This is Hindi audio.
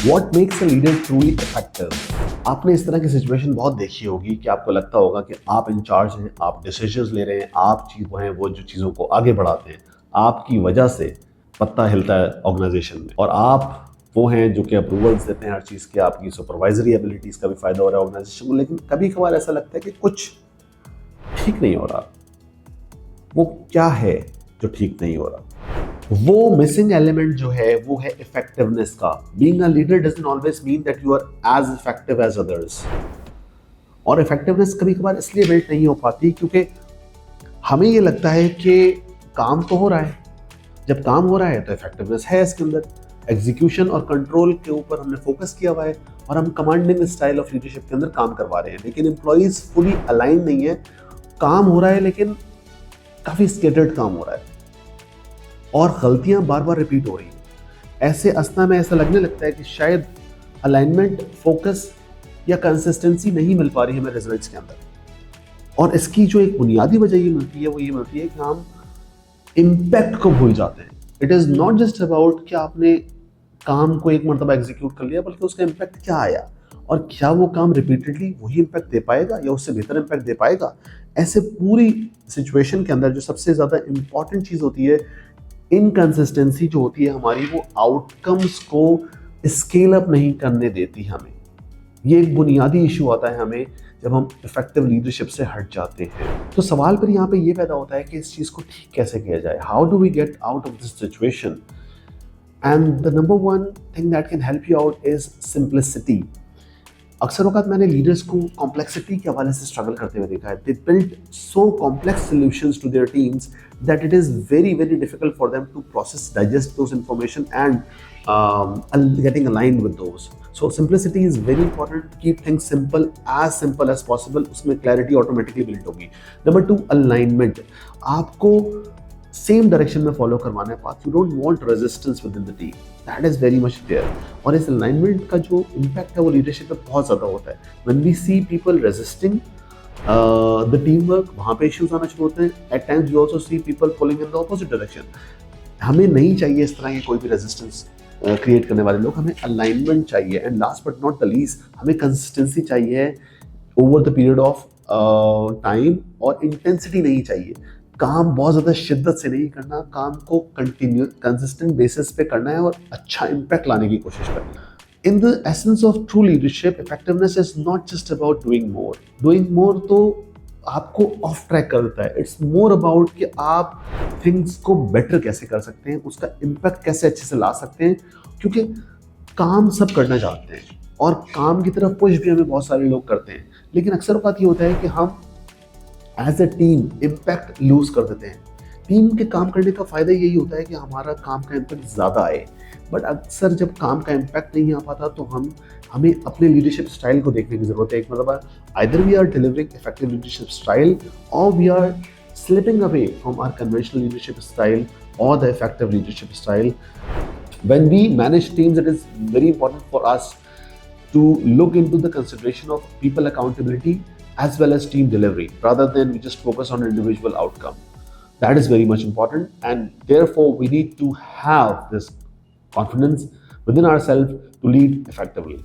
What makes a leader truly effective? आपने इस तरह की सिचुएशन बहुत देखी होगी कि आपको लगता होगा कि आप इंचार्ज हैं, आप डिसीजंस ले रहे हैं, आप चीज वो हैं वो जो चीज़ों को आगे बढ़ाते हैं, आपकी वजह से पत्ता हिलता है ऑर्गेनाइजेशन में, और आप वो हैं जो कि अप्रूवल्स देते हैं हर चीज़ के, आपकी सुपरवाइजरी एबिलिटीज़ का भी फायदा हो रहा है ऑर्गेनाइजेशन को। लेकिन कभी कभार ऐसा लगता है कि कुछ ठीक नहीं हो रहा। वो क्या है जो ठीक नहीं हो रहा? वो मिसिंग एलिमेंट जो है वो है इफेक्टिवनेस का। Being a leader doesn't always mean that you are as effective as others. और इफेक्टिवनेस कभी कभार इसलिए बिल्ड नहीं हो पाती क्योंकि हमें ये लगता है कि काम तो हो रहा है। जब काम हो रहा है तो इफेक्टिवनेस है इसके अंदर, एग्जीक्यूशन और कंट्रोल के ऊपर हमने फोकस किया हुआ है और हम कमांडिंग स्टाइल ऑफ लीडरशिप के अंदर काम करवा रहे हैं। लेकिन एम्प्लॉइज फुली अलाइन नहीं है। काम हो रहा है लेकिन काफी स्केटर्ड काम हो रहा है और गलतियां बार बार रिपीट हो रही हैं। ऐसे अस्थना में ऐसा लगने लगता है कि शायद अलाइनमेंट, फोकस या कंसिस्टेंसी नहीं मिल पा रही है हमें रिजल्ट्स के अंदर। और इसकी जो एक बुनियादी वजह ये मिलती है वो ये मिलती है कि हम इम्पैक्ट को भूल जाते हैं। It is not just about कि आपने काम को एक मरतबा एग्जीक्यूट कर लिया, बल्कि उसका इम्पैक्ट क्या आया और क्या वो काम रिपीटेडली वही इम्पैक्ट दे पाएगा या उससे बेहतर इम्पैक्ट दे पाएगा। ऐसे पूरी सिचुएशन के अंदर जो सबसे ज़्यादा इंपॉर्टेंट चीज़ होती है, इनकंसिस्टेंसी जो होती है हमारी, वो आउटकम्स को स्केल अप नहीं करने देती हमें। ये एक बुनियादी इशू आता है हमें जब हम इफेक्टिव लीडरशिप से हट जाते हैं। तो सवाल फिर यहाँ पे ये पैदा होता है कि इस चीज़ को ठीक कैसे किया जाए। How do we get out of this situation? And the number one thing that can help you out is simplicity. अक्सर वक्त मैंने लीडर्स को कॉम्प्लेक्सिटी के हवाले से स्ट्रगल करते हुए देखा है। They build so complex solutions to their teams that it is very difficult for them to process, digest those information and getting aligned with those. So simplicity is very important. Keep things simple as possible. उसमें clarity automatically build होगी. Number two, alignment. आपको सेम डायरेक्शन में फॉलो करवाना है path. You don't want resistance with in the team, that is very much clear. और इस अलाइनमेंट का जो इम्पैक्ट है वो लीडरशिप पे बहुत ज़्यादा होता है। When we see people resisting the team work, वहाँ पे इश्यूज आना शुरू होते हैं। At times we also see people pulling in the opposite direction. हमें नहीं चाहिए इस तरह के कोई भी रेजिस्टेंस क्रिएट करने वाले लोग, हमें अलाइनमेंट चाहिए। And last but not the least, हमें कंसिस्टेंसी चाहिए over the period of time, और इंटेंसिटी नहीं चाहिए। काम बहुत ज़्यादा शिद्दत से नहीं करना, काम को कंटिन्यू कंसिस्टेंट बेसिस पे करना है और अच्छा इम्पैक्ट लाने की कोशिश करनी है। In the essence of true leadership, effectiveness is not just about doing more. Doing more तो आपको ऑफ ट्रैक करता है। इट्स मोर अबाउट कि आप थिंग्स को बेटर कैसे कर सकते हैं, उसका इम्पैक्ट कैसे अच्छे से ला सकते हैं। क्योंकि काम सब करना चाहते हैं और काम की तरफ पुश भी हमें बहुत सारे लोग करते हैं, लेकिन अक्सर बात ये होता है कि हम as a team impact lose कर देते हैं। टीम के काम करने का फ़ायदा यही होता है कि हमारा काम का इम्पैक्ट ज़्यादा आए। बट अक्सर जब काम का इम्पैक्ट नहीं आ पाता तो हमें अपने लीडरशिप स्टाइल को देखने की ज़रूरत है। एक मतलब either we are delivering effective leadership style और we are slipping away from our conventional leadership style और the effective leadership style. When we manage teams, it is very important for us to look into the consideration of people accountability as well as team delivery, rather than we just focus on individual outcome. That is very much important, and therefore we need to have this confidence within ourselves to lead effectively.